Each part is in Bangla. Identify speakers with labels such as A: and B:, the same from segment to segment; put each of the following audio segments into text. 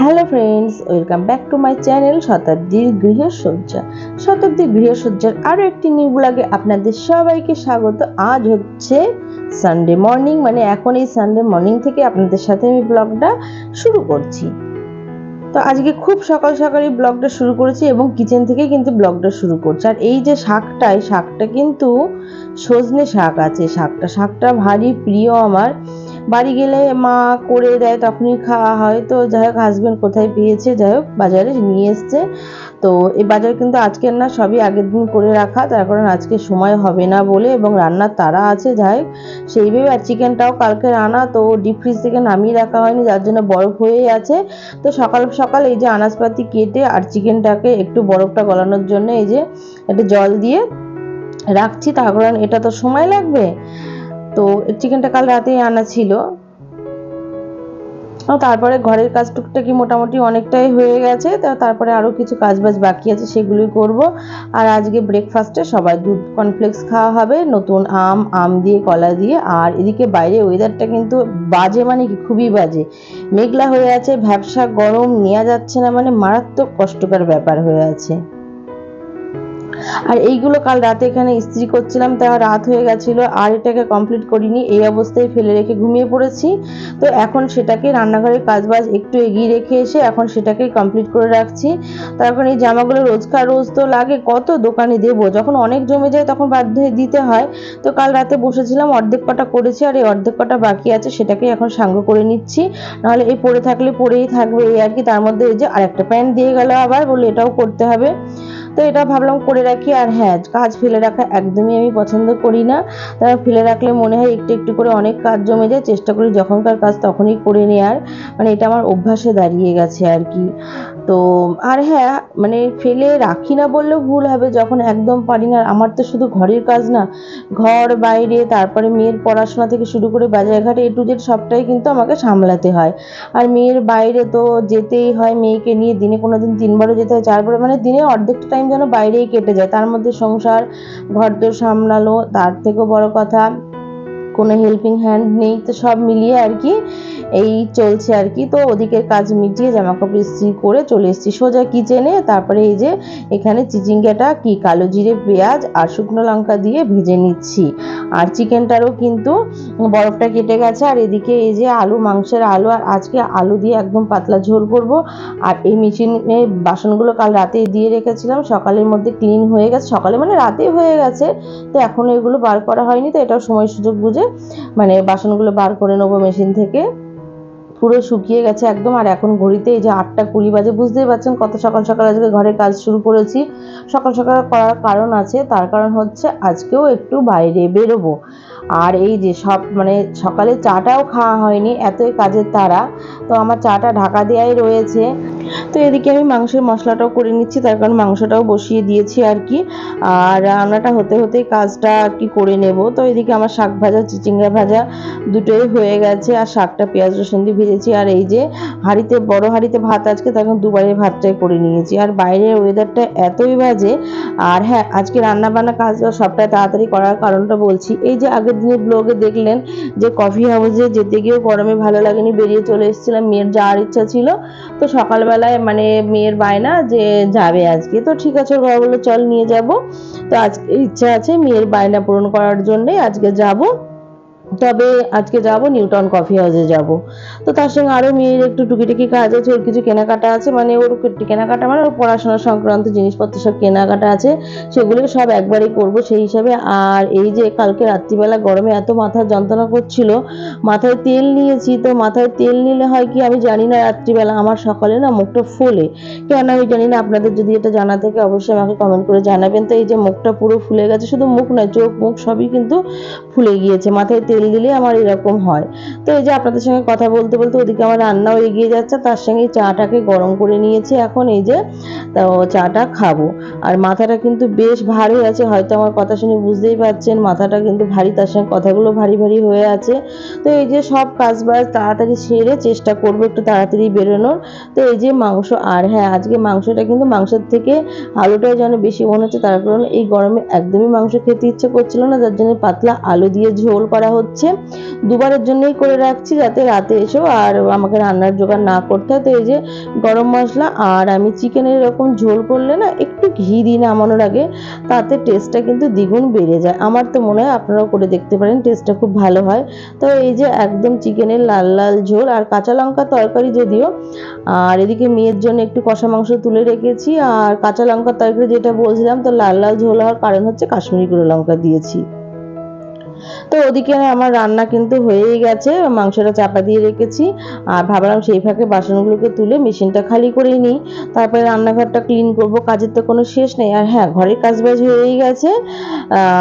A: Hello friends, welcome back to my channel শতাব্দীর গৃহসজ্জা। শতাব্দীর গৃহসজ্জার আরও একটি নিউ ব্লগে আপনাদের সবাইকে স্বাগত। আজ হচ্ছে সানডে মর্নিং, মানে এখন এই সানডে মর্নিং থেকে আপনাদের সাথে আমি ব্লগটা শুরু করছি। তো আজকে খুব সকাল সকালই ব্লগটা শুরু করেছি এবং কিচেন থেকেই কিন্তু ব্লগটা শুরু করছি। আর এই যে শাকটা কিন্তু সজনে শাক আছে। শাকটা ভারী প্রিয় আমার। বাড়ি গেলে মা করে দেয়, তখনই খাওয়া হয়। তো যাই হোক, হাজব্যান্ড কোথায় পেয়েছে, যাই হোক বাজারে নিয়ে এসছে। তো এই বাজার কিন্তু আজকের না, সবই আগের দিন করে রাখা, তার কারণ আজকে সময় হবে না বলে এবং রান্নার তাড়া আছে। যাই হোক সেইভাবে, আর চিকেনটাও কালকে আনা, তো ডিপ ফ্রিজ থেকে নামিয়ে রাখা হয়নি, যার জন্য বরফ হয়েই আছে। তো সকাল সকাল এই যে আনাজপাতি কেটে আর চিকেনটাকে একটু বরফটা গলানোর জন্য এই যে একটু জল দিয়ে রাখছি, তার কারণ এটা তো সময় লাগবে। তো চিকেনটা কাল রাতেই আনা ছিল। তারপরে ঘরের কাজ টুকটাকি মোটামুটি অনেকটাই হয়ে গেছে। তারপরে আরও কিছু কাজবাজ বাকি আছে, সেগুলোই করব। আর আজকে ব্রেকফাস্টে সবাই দুধ কর্নফ্লেক্স খাওয়া হবে, নতুন আম দিয়ে, কলা দিয়ে। আর এদিকে বাইরে ওয়েদারটা কিন্তু বাজে, মানে কি খুবই বাজে, মেঘলা হয়ে আছে, ভ্যাপসা গরম, নেওয়া যাচ্ছে না, মানে মারাত্মক কষ্টকর ব্যাপার হয়ে আছে। আর এইগুলো কাল রাতে এখানে ইস্ত্রি করছিলাম, তা রাত হয়ে গেছিল আর এটাকে কমপ্লিট করিনি, এই অবস্থায় ফেলে রেখে ঘুমিয়ে পড়েছি। তো এখন সেটাকে রান্নাঘরের কাজবাজ একটু এগিয়ে রেখে এসে এখন সেটাকে কমপ্লিট করে রাখছি। তারপর এই জামাগুলো রোজ তো লাগে, কত দোকানে দেবো, যখন অনেক জমে যায় তখন বাধ্য হয়ে দিতে হয়। তো কাল রাতে বসেছিলাম, অর্ধেক কটা করেছি, আর এই অর্ধেক কটা বাকি আছে, সেটাকে এখন সাঙ্গ করে নিচ্ছি। নাহলে এই পড়ে থাকলে পড়েই থাকবে, এই আর কি। তার মধ্যে এই যে আরেকটা প্যান্ট দিয়ে গেল আবার, বলে এটাও করতে হবে। তো এটা ভাবলাম করে রাখি। আর হ্যাঁ, কাজ ফেলে রাখা একদমই আমি পছন্দ করি না। তারা ফেলে রাখলে মনে হয় একটু একটু করে অনেক কাজ জমে যায়, চেষ্টা করি যখনকার কাজ তখনই করে নেওয়ার, মানে এটা আমার অভ্যাসে দাঁড়িয়ে গেছে আর কি। তো আর হ্যাঁ, মানে ফেলে রাখি না বললেও ভুল হবে, যখন একদম পারি না। আমার তো শুধু ঘরের কাজ না, ঘর বাইরে, তারপরে মেয়ের পড়াশোনা থেকে শুরু করে বাজারঘাটে এ টু জেড সবটাই কিন্তু আমাকে সামলাতে হয়। আর মেয়ের বাইরে তো যেতেই হয়, মেয়েকে নিয়ে দিনে কোনো দিন 3বারও যেতে হয়, 4বারও, মানে দিনে অর্ধেকটা টাইম যেন বাইরেই কেটে যায়। তার মধ্যে সংসার, ঘরদোর সামলানো, তার থেকেও বড় কথা কোনো হেল্পিং হ্যান্ড নেই। তো সব মিলিয়ে আর কি এই চলছে আর কি। তো ওদিকের কাজ মিটিয়ে জামাকাপড় ইস্ত্রি করে চলে এসেছি সোজা কিচেনে। তারপরে এই যে এখানে চিচিঙ্গাটা কি কালো জিরে, পেঁয়াজ আর শুকনো লঙ্কা দিয়ে ভেজে নিচ্ছি। আর চিকেনটারও কিন্তু বরফটা কেটে গেছে। আর এদিকে এই যে মাংসের আলু, আর আজকে আলু দিয়ে একদম পাতলা ঝোল করব। আর এই মেশিনে বাসনগুলো কাল রাতে দিয়ে রেখেছিলাম, সকালের মধ্যে ক্লিন হয়ে গেছে, সকালে মানে রাতেই হয়ে গেছে। তো এখনো এগুলো বার করা হয়নি, তো এটাও সময় সুযোগ বুঝে মানে বাসনগুলো বার করে নেবো মেশিন থেকে। পুরো শুকিয়ে গেছে একদম। আর এখন ঘড়িতে এই যে 8টা 20 বাজে, বুঝতেই পারছেন কত সকাল সকাল আজকে ঘরের কাজ শুরু করেছি। সকাল সকাল করার কারণ আছে, তার কারণ হচ্ছে আজকেও একটু বাইরে বেরোবো। আর এই যে সব মানে সকালে চাটাও খাওয়া হয়নি, এতই কাজের তাড়া। তো আমার চাটা ঢাকা দেওয়াই রয়েছে। তো এদিকে আমি মাংসের মশলাটাও করে নিচ্ছি, তার কারণ মাংসটাও বসিয়ে দিয়েছি আর কি। আর রান্নাটা হতে হতেই কাজটা আর কি করে নেব। তো এদিকে আমার শাক ভাজা, চিচিঙ্গা ভাজা দুটোই হয়ে গেছে। আর শাকটা পেঁয়াজ রসুন দিয়ে ভেজেছি। আর এই যে বড় হাঁড়িতে ভাত আজকে, তখন দুবারে ভাতটাই করে নিয়েছি। আর বাইরের ওয়েদারটা এতই বাজে। আর হ্যাঁ, আজকে রান্না বান্না কাজ সবটা তাড়াতাড়ি করার কারণটা বলছি। এই যে আগের দিনের ব্লগে দেখলেন যে কফি হাউসে যেতে গিয়েও গরমে ভালো লাগেনি, বেরিয়ে চলে এসেছিলাম, মেয়ের যাওয়ার ইচ্ছা ছিল। তো সকালবেলায় মানে মেয়ের বায়না যে যাবে আজকে, তো ঠিক আছে, ওর বাবা বললো চল নিয়ে যাব। তো আজকে ইচ্ছা আছে মেয়ের বায়না পূরণ করার জন্যে আজকে যাব। তবে আজকে যাব নিউটাউন কফি হাউসে যাব। তো তার সঙ্গে আরও মেয়ের একটু টুকিটাকি কাজ আছে, ওর কিছু কেনাকাটা আছে, মানে ওর কেনাকাটা মানে ওর পড়াশোনা সংক্রান্ত জিনিসপত্র সব কেনাকাটা আছে, সেগুলো সব একবারেই করব সেই হিসাবে। আর এই যে কালকে রাত্রিবেলা গরমে এত মাথার যন্ত্রণা করছিল, মাথায় তেল নিয়েছি। তো মাথায় তেল নিলে হয় কি আমি জানি না, রাত্রিবেলা আমার সকালে না মুখটা ফোলে, কেন আমি জানি না। আপনাদের যদি এটা জানা থাকে অবশ্যই আমাকে কমেন্ট করে জানাবেন। তো এই যে মুখটা পুরো ফুলে গেছে, শুধু মুখ নয়, চোখ মুখ সবই কিন্তু ফুলে গিয়েছে, মাথায় তেল দিলে আমার এরকম হয়। তো এই যে আপনাদের সঙ্গে কথা বলতে বলতে ওদিকে আমার রান্নাও এগিয়ে যাচ্ছে, তার সঙ্গে চাটাকে গরম করে নিয়েছি এখন এই যে। তো চাটা খাবো। আর মাথাটা কিন্তু বেশ ভারী আছে, হয়তো আমার কথা শুনে বুঝতেই পারছেন মাথাটা কিন্তু ভারী, তার সঙ্গে কথাগুলো ভারী ভারী হয়ে আছে। তো এই যে সব কাজবাজ তাড়াতাড়ি সেরে চেষ্টা করবো একটু তাড়াতাড়ি বেরোনোর। তো এই যে মাংস, আর হ্যাঁ আজকে মাংসটা কিন্তু মাংসের থেকে আলুটাই যেন বেশি মনে হচ্ছে, তার কারণ এই গরমে একদমই মাংস খেতে ইচ্ছে করছিল না, যার জন্য পাতলা আলু দিয়ে ঝোল করা হচ্ছে। হচ্ছে। দুবারের জন্যই করে রাখছি যাতে রাতে এসেও আর আমাকে রান্নার জোগাড় না করতে হয়। তো এই যে গরম মশলা, আর আমি চিকেনের এরকম ঝোল করলে না একটু ঘি দিয়ে নামানোর আগে, তাতে টেস্টটা কিন্তু দ্বিগুণ বেড়ে যায়। আমার তো মনে হয় আপনারাও করে দেখতে পারেন, টেস্টটা খুব ভালো হয়। তো এই যে একদম চিকেনের লাল লাল ঝোল আর কাঁচা লঙ্কা তরকারি যদিও, আর এদিকে মেয়ের জন্য একটু কষা মাংস তুলে রেখেছি। আর কাঁচা লঙ্কার তরকারি যেটা বলছিলাম, তো লাল লাল ঝোল হওয়ার কারণ হচ্ছে কাশ্মীরি গুঁড়ো লঙ্কা দিয়েছি। তো ওদিকে আমার রান্না কিন্তু হয়েই গেছে, মাংসটা চাপা দিয়ে রেখেছি। আর ভাবলাম সেই ফাঁকে বাসনগুলোকে তুলে মেশিনটা খালি করেই নিই, তারপরে রান্নাঘরটা ক্লিন করব। কাজের তো কোনো শেষ নেই। আর হ্যাঁ, ঘরের কাজবাজ হয়েই গেছে।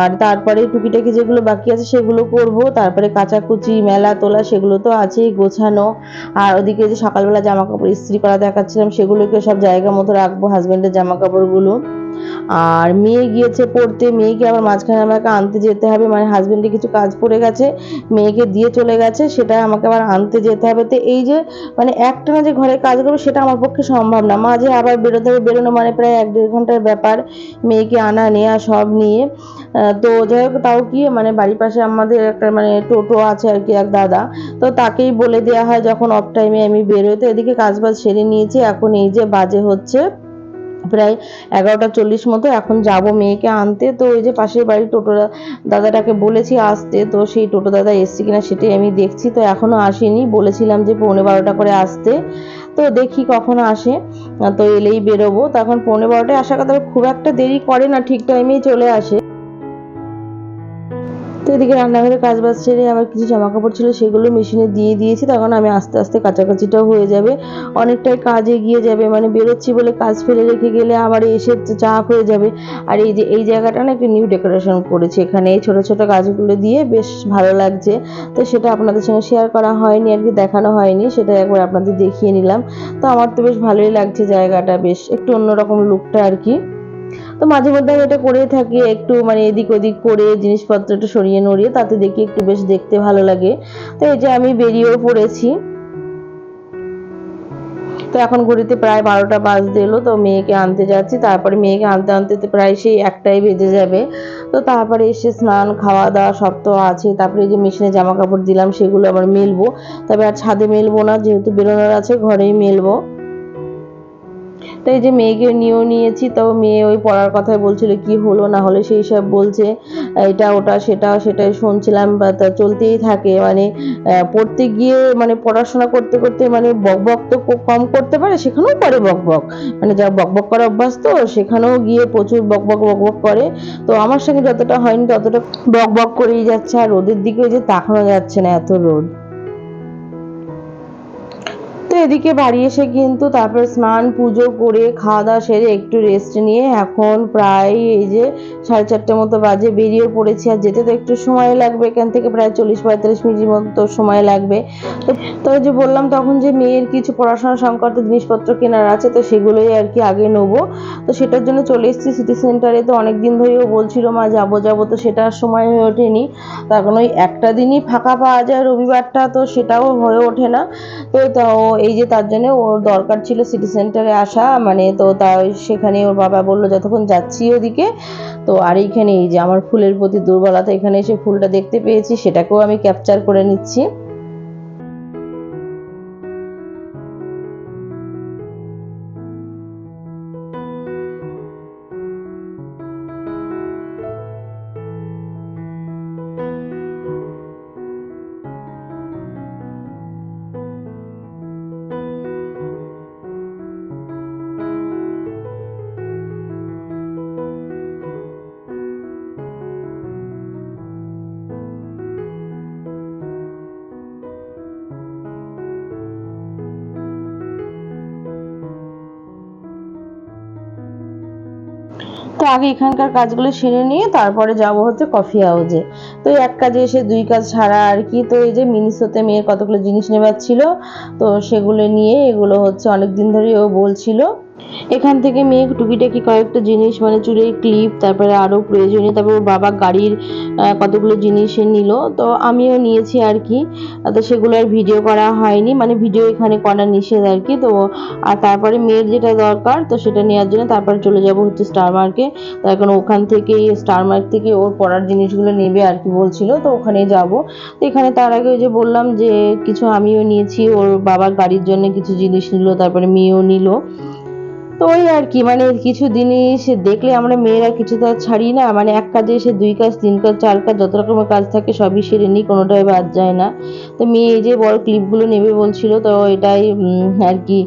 A: আর তারপরে টুকিটাকি যেগুলো বাকি আছে সেগুলো করব। তারপরে কাচাকুচি মেলা তোলা সেগুলো তো আছেই, গোছানো। আর ওদিকে যে সকালবেলা জামা কাপড় ইস্ত্রি করা দেখাচ্ছিলাম, সেগুলোকে সব জায়গা মতো রাখবো, হাজবেন্ডের জামা কাপড়গুলো। আর মেয়ে গিয়েছে পড়তে, মেয়েকে আবার মাঝখানে আমাকে আনতে যেতে হবে, মানে হাজবেন্ডে কিছু কাজ পড়ে গেছে, মেয়েকে দিয়ে চলে গেছে, সেটা আমাকে আবার আনতে যেতে হবে। তো এই যে মানে একটানা যে ঘরে কাজ করবো সেটা আমার পক্ষে সম্ভব না, মাঝে আবার বেরোতে হবে, বেরোনো মানে প্রায় 1-1.5 ঘন্টার ব্যাপার, মেয়েকে আনা নেওয়া সব নিয়ে। তো যাই হোক, তাও কি মানে বাড়ির পাশে আমাদের একটা মানে টোটো আছে আর কি, এক দাদা, তো তাকেই বলে দেওয়া হয় যখন অফ টাইমে আমি বেরোই। তো এদিকে কাজবাজ সেরে নিয়েছি, এখন এই যে বাজে হচ্ছে প্রায় 11:40 মতো, এখন যাব মেয়েকে আনতে। তো ওই যে পাশের বাড়ির টোটো দাদাটাকে বলেছি আসতে, তো সেই টোটো দাদা এসছে কিনা সেটাই আমি দেখছি। তো এখনো আসেনি, বলেছিলাম যে 11:45 করে আসতে, তো দেখি কখন আসে। তো এলেই বেরোবো। তখন 11:45 আসার কথা, খুব একটা দেরি করে না, ঠিক টাইমেই চলে আসে। তো এদিকে রান্নাঘরে কাজবাজ সেরে আমার কিছু জামা কাপড় ছিল সেগুলো মেশিনে দিয়ে দিয়েছি, তখন আমি আস্তে আস্তে কাচাকাচিটাও হয়ে যাবে, অনেকটাই কাজ এগিয়ে যাবে। মানে বেরোচ্ছি বলে কাজ ফেলে রেখে গেলে আবার এসে চাপ হয়ে যাবে। আর এই যে এই জায়গাটা না একটু নিউ ডেকোরেশন করেছি, এখানে এই ছোট ছোট গাছগুলো দিয়ে বেশ ভালো লাগছে। তো সেটা আপনাদের সঙ্গে শেয়ার করা হয়নি আর কি, দেখানো হয়নি, সেটা একবার আপনাদের দেখিয়ে নিলাম। তো আমার তো বেশ ভালোই লাগছে জায়গাটা, বেশ একটু অন্যরকম লুকটা আর কি। তো মাঝে মধ্যে আমি এটা করেই থাকি, একটু মানে এদিক ওদিক করে জিনিসপত্র একটু সরিয়ে নড়িয়ে, তাতে দেখি একটু বেশ দেখতে ভালো লাগে। তো এই যে আমি বেরিয়েও পড়েছি। তো এখন ঘড়িতে প্রায় 12টা বাজতে এলো, তো মেয়েকে আনতে যাচ্ছি। তারপরে মেয়েকে আনতে আনতে তো প্রায় সেই 1টাই বেজে যাবে। তো তারপরে এসে স্নান খাওয়া দাওয়া সব তো আছে, তারপরে এই যে মেশিনে জামা কাপড় দিলাম সেগুলো আবার মেলবো। তবে আর ছাদে মেলবো না, যেহেতু বেরোনোর আছে, ঘরেই মেলবো। তো এই যে মেয়েকে নিয়েও নিয়েছি, তো মেয়ে ওই পড়ার কথাই বলছিল, কি হলো না হলে সেই সব বলছে, এটা ওটা সেটা, সেটাই শুনছিলাম। বা তা চলতেই থাকে, মানে পড়তে গিয়ে মানে পড়াশোনা করতে করতে মানে বকবক তো কম করতে পারে, সেখানেও করে বকবক, মানে যা বকবক করা অভ্যাস, তো সেখানেও গিয়ে প্রচুর বকবক বকবক করে। তো আমার সঙ্গে যতটা হয়নি ততটা বকবক করেই যাচ্ছে। আর রোদের দিকে যে তাকানো যাচ্ছে না, এত রোদ। তো এদিকে বাড়ি এসে কিন্তু তারপর স্নান পুজো করে খাওয়া দাওয়া সেরে একটু রেস্ট নিয়ে এখন প্রায় এই যে 4:30 মতো বাজে, বেরিয়ে পড়েছি। আর যেতে তো একটু সময় লাগবে, এখান থেকে প্রায় 40-45 মিনিটের মতো সময় লাগবে। তো তো ওই যে বললাম তখন যে মেয়ের কিছু পড়াশোনা সংক্রান্ত জিনিসপত্র কেনার আছে, তো সেগুলোই আর কি আগে নেবো। তো সেটার জন্য চলে এসেছি সিটি সেন্টারে। তো অনেকদিন ধরেও বলছিল মা যাবো যাবো, তো সেটা সময় হয়ে ওঠেনি। তো এখন ওই একটা দিনই ফাঁকা পাওয়া যায়, রবিবারটা, তো সেটাও হয়ে ওঠে না। তো এই যে তার জন্য ওর দরকার ছিল সিটি সেন্টারে আসা, মানে তো তাই সেখানে ওর বাবা বললো যতক্ষণ যাচ্ছি ওদিকে। তো আর এইখানে এই যে আমার ফুলের প্রতি দুর্বলতা, এখানে এসে ফুলটা দেখতে পেয়েছি, সেটাকেও আমি ক্যাপচার করে নিচ্ছি। তো আগে এখানকার কাজগুলো সেরে নিয়ে তারপরে যাব হচ্ছে কফি হাউসে। তো এই এক কাজে এসে দুই কাজ ছাড়া আর কি। তো এই যে মিনিসোতে মেয়ের কতগুলো জিনিস নেবার ছিল, তো সেগুলো নিয়ে, এগুলো হচ্ছে অনেক দিন ধরেই ও বলছিল। এখান থেকে মেয়ে টুকিটাকি কয়েকটা জিনিস মানে চুলের ক্লিপ, তারপরে আরও প্রয়োজনীয়, তারপর ওর বাবা গাড়ির কতগুলো জিনিস নিল, তো আমিও নিয়েছি আর কি। তো সেগুলো আর ভিডিও করা হয়নি, মানে ভিডিও এখানে করা নিষেধ আর কি। তো আর তারপরে মেয়ের যেটা দরকার তো সেটা নেওয়ার জন্য তারপরে চলে যাব হচ্ছে স্টার মার্কে। তো এখন ওখান থেকে স্টার মার্ক থেকে ওর পড়ার জিনিসগুলো নেবে আর কি বলছিল, তো ওখানে যাব। তো এখানে তার আগে ওই যে বললাম যে কিছু আমিও নিয়েছি, ওর বাবার গাড়ির জন্য কিছু জিনিস নিল, তারপরে মেয়েও নিল। তো ওই আর কি, মানে কিছু জিনিস দেখলে আমরা মেয়েরা কিছু তো আর ছাড়ি না, মানে এক কাজে এসে 2 কাজ 3 কাজ 4 কাজ যত রকমের কাজ থাকে সবই সেরে নিই, কোনোটাই বাদ যায় না। তো মেয়ে এই যে বড় ক্লিপগুলো নেবে বলছিল, তো এটাই আর কি।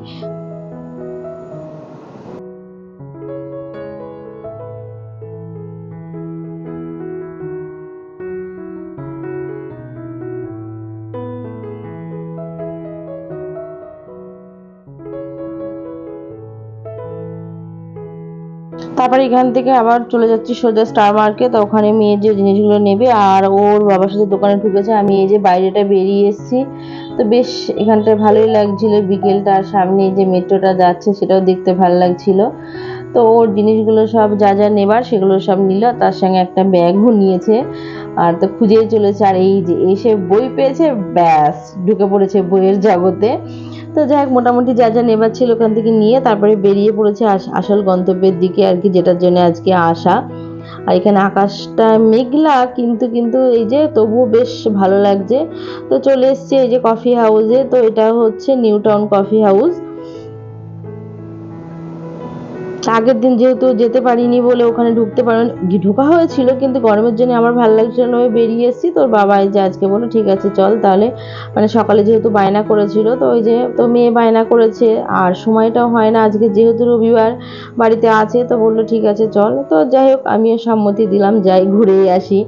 A: তারপরে এখান থেকে আবার চলে যাচ্ছি সোজা স্টার মার্কে। তো ওখানে মেয়ে যে জিনিসগুলো নেবে আর ওর বাবার সাথে দোকানে ঢুকেছে, আমি এই যে বাইরেটা বেরিয়ে এসেছি। তো বেশ এখানটা ভালোই লাগছিল, বিকেলটা, আর সামনে যে মেট্রোটা যাচ্ছে সেটাও দেখতে ভালো লাগছিল। তো ওর জিনিসগুলো সব যা যা নেবার সেগুলো সব নিল, তার সঙ্গে একটা ব্যাগও নিয়েছে। আর তো খুঁজেই চলেছে, আর এই যে এসে বই পেয়েছে, ব্যাস ঢুকে পড়েছে বইয়ের জগতে। তো যাই হোক, মোটামুটি যা যা নেবার ছিল ওখান থেকে নিয়ে তারপরে বেরিয়ে পড়েছে আসল গন্তব্যের দিকে আর কি, যেটার জন্য আজকে আসা। আর এখানে আকাশটা মেঘলা, কিন্তু কিন্তু এই যে তবুও বেশ ভালো লাগছে। তো চলে এসছে এই যে কফি হাউসে। তো এটা হচ্ছে নিউ টাউন কফি হাউস। আগের দিন যেহেতু যেতে পারিনি বলে ওখানে ঢোকা হয়েছিল, কিন্তু গরমের জন্য আমার ভালো লাগছিল না, বেরিয়ে এসেছি। তোর বাবা এই যে আজকে বললো ঠিক আছে চল তাহলে, মানে সকালে যেহেতু বায়না করেছিল, তো ওই যে তো মেয়ে বায়না করেছে আর সময়টাও হয় না আজকে যেহেতু রবিবার বাড়িতে আছে, তো বললো ঠিক আছে চল। তো যাই হোক আমিও সম্মতি দিলাম, যাই ঘুরেই আসি।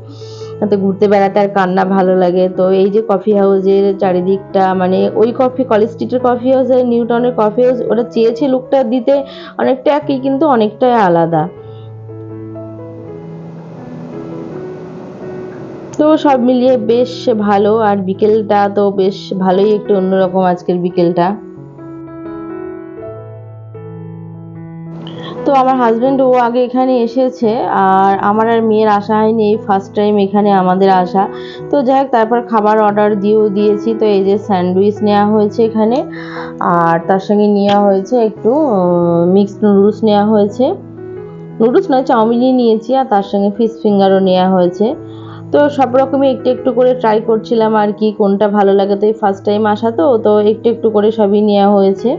A: তো ঘুরতে বেড়াতে আর কার না ভালো লাগে। তো এই যে কফি হাউসের চারিদিকটা, মানে ওই কলেজ স্ট্রিটের কফি হাউস আর নিউ টাউনের কফি হাউস, ওরা চেয়েছে লুকটা দিতে অনেকটা একই, কিন্তু অনেকটাই আলাদা। তো সব মিলিয়ে বেশ ভালো, আর বিকেলটা তো বেশ ভালোই, একটু অন্যরকম আজকের বিকেলটা। তো আমার হাজবেন্ড ও আগে এখানে এসেছে, আর আমার আর মেয়ের আসা হয়নি, এই ফার্স্ট টাইম এখানে আমাদের আসা। তো যাই হোক, তারপর খাবার অর্ডার দিয়েছি। তো এই যে স্যান্ডউইচ নেওয়া হয়েছে এখানে, আর তার সঙ্গে নেওয়া হয়েছে একটু মিক্সড নুডলস নেওয়া হয়েছে, নুডলস নয় চাউমিনই নিয়েছি, আর তার সঙ্গে ফিশ ফিঙ্গারও নেওয়া হয়েছে। তো সব রকমই একটু একটু করে ট্রাই করছিলাম আর কি, কোনটা ভালো লাগে। তো এই ফার্স্ট টাইম আসা, তো তো একটু একটু করে সবই নেওয়া হয়েছে।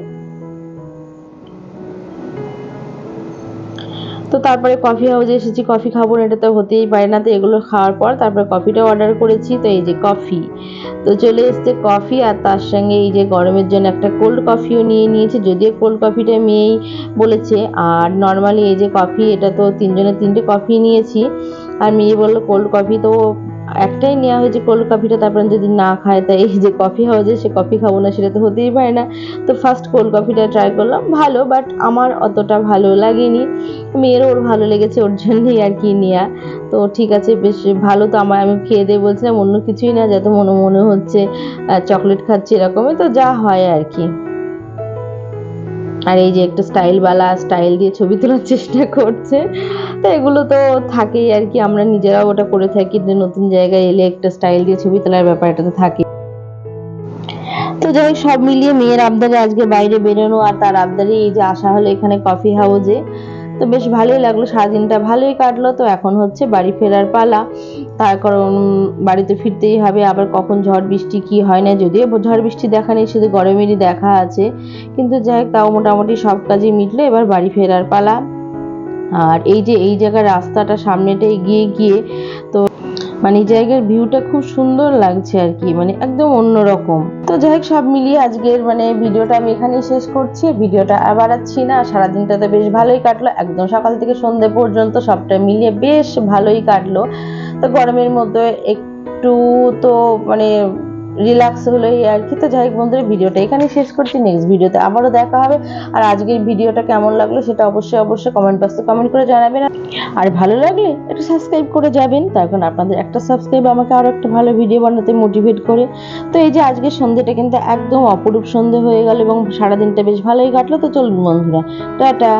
A: তো তারপরে কফি হাউসে এসেছি, কফি খাবো না এটা তো হতেই পারে না। তো এগুলো খাওয়ার পর তারপরে কফিটাও অর্ডার করেছি। তো এই যে কফি তো চলে এসছে কফি, আর তার সঙ্গে এই যে গরমের জন্য একটা কোল্ড কফিও নিয়ে নিয়েছি, যদিও কোল্ড কফিটা মেয়েই বলেছে। আর নর্মালি এই যে কফি, এটা তো তিনজনের তিনটে কফি নিয়েছি, আর মেয়ে বললো কোল্ড কফি, তো একটাই নেওয়া হয়েছে কোল্ড কফিটা, তারপরে যদি না খায়, তাই এই যে কফি হাউসে সে কফি খাবো না সেটা তো হতেই পারে না। তো ফার্স্ট কোল্ড কফিটা ট্রাই করলাম, ভালো, বাট আমার অতটা ভালো লাগেনি। মেয়েরও ওর ভালো লেগেছে, ওর জন্যই আর কি নেওয়া। তো ঠিক আছে, বেশ ভালো। তো আমি খেয়ে দিয়ে বলছিলাম অন্য কিছুই না, যত মনে মনে হচ্ছে চকলেট খাচ্ছি এরকমই, তো যা হয় আর কি। আর এই যে একটা স্টাইল দিয়ে ছবি তোলার চেষ্টা করছে। তো এগুলো তো থাকেই আর কি, আমরা নিজেরাও ওটা করে থাকি, যে নতুন জায়গায় এলে একটা স্টাইল দিয়ে ছবি তোলার ব্যাপার, এটা তো থাকে। তো যাই হোক, সব মিলিয়ে মেয়ের আবদারে আজকে বাইরে বেরোনো, আর তার আবদারে এই যে আসা হলো এখানে কফি হাউসে। তো বেশ ভালোই লাগলো, সারাদিনটা ভালোই কাটলো। তো এখন হচ্ছে বাড়ি ফেরার পালা, তার কারণ বাড়িতে ফিরতেই হবে, আবার কখন ঝড় বৃষ্টি কি হয় না, যদিও ঝড় বৃষ্টি দেখা নেই, শুধু গরমেরই দেখা আছে। কিন্তু যাই হোক, তাও মোটামুটি সব কাজই মিটলো, এবার বাড়ি ফেরার পালা। আর এই যে এই জায়গার রাস্তাটা সামনেটা এগিয়ে গিয়ে, তো মানে এই জায়গার ভিউটা খুব সুন্দর লাগছে আর কি, মানে একদম অন্যরকম। তো যাই হোক, সব মিলিয়ে আজকের মানে ভিডিওটা আমি এখানেই শেষ করছি, ভিডিওটা আর বাড়াচ্ছি না। সারাদিনটা তো বেশ ভালোই কাটলো, একদম সকাল থেকে সন্ধ্যে পর্যন্ত সবটা মিলিয়ে বেশ ভালোই কাটলো। তো গরমের মধ্যে একটু তো মানে রিল্যাক্স হলো এই আর কি। তো যাই হোক বন্ধুরা, ভিডিওটা এখানে শেষ করছি, নেক্সট ভিডিওতে আবারও দেখা হবে। আর আজকের ভিডিওটা কেমন লাগলো সেটা অবশ্যই কমেন্ট বক্সে কমেন্ট করে জানাবেন। আর ভালো লাগলে একটু সাবস্ক্রাইব করে যাবেন, তার কারণ আপনাদের একটা সাবস্ক্রাইব আমাকে আরও একটা ভালো ভিডিও বানাতে মোটিভেট করে। তো এই যে আজকের সন্ধ্যেটা কিন্তু একদম অপরূপ সন্ধ্যে হয়ে গেল এবং সারাদিনটা বেশ ভালোই কাটলো। তো চলুন বন্ধুরা, টাটা।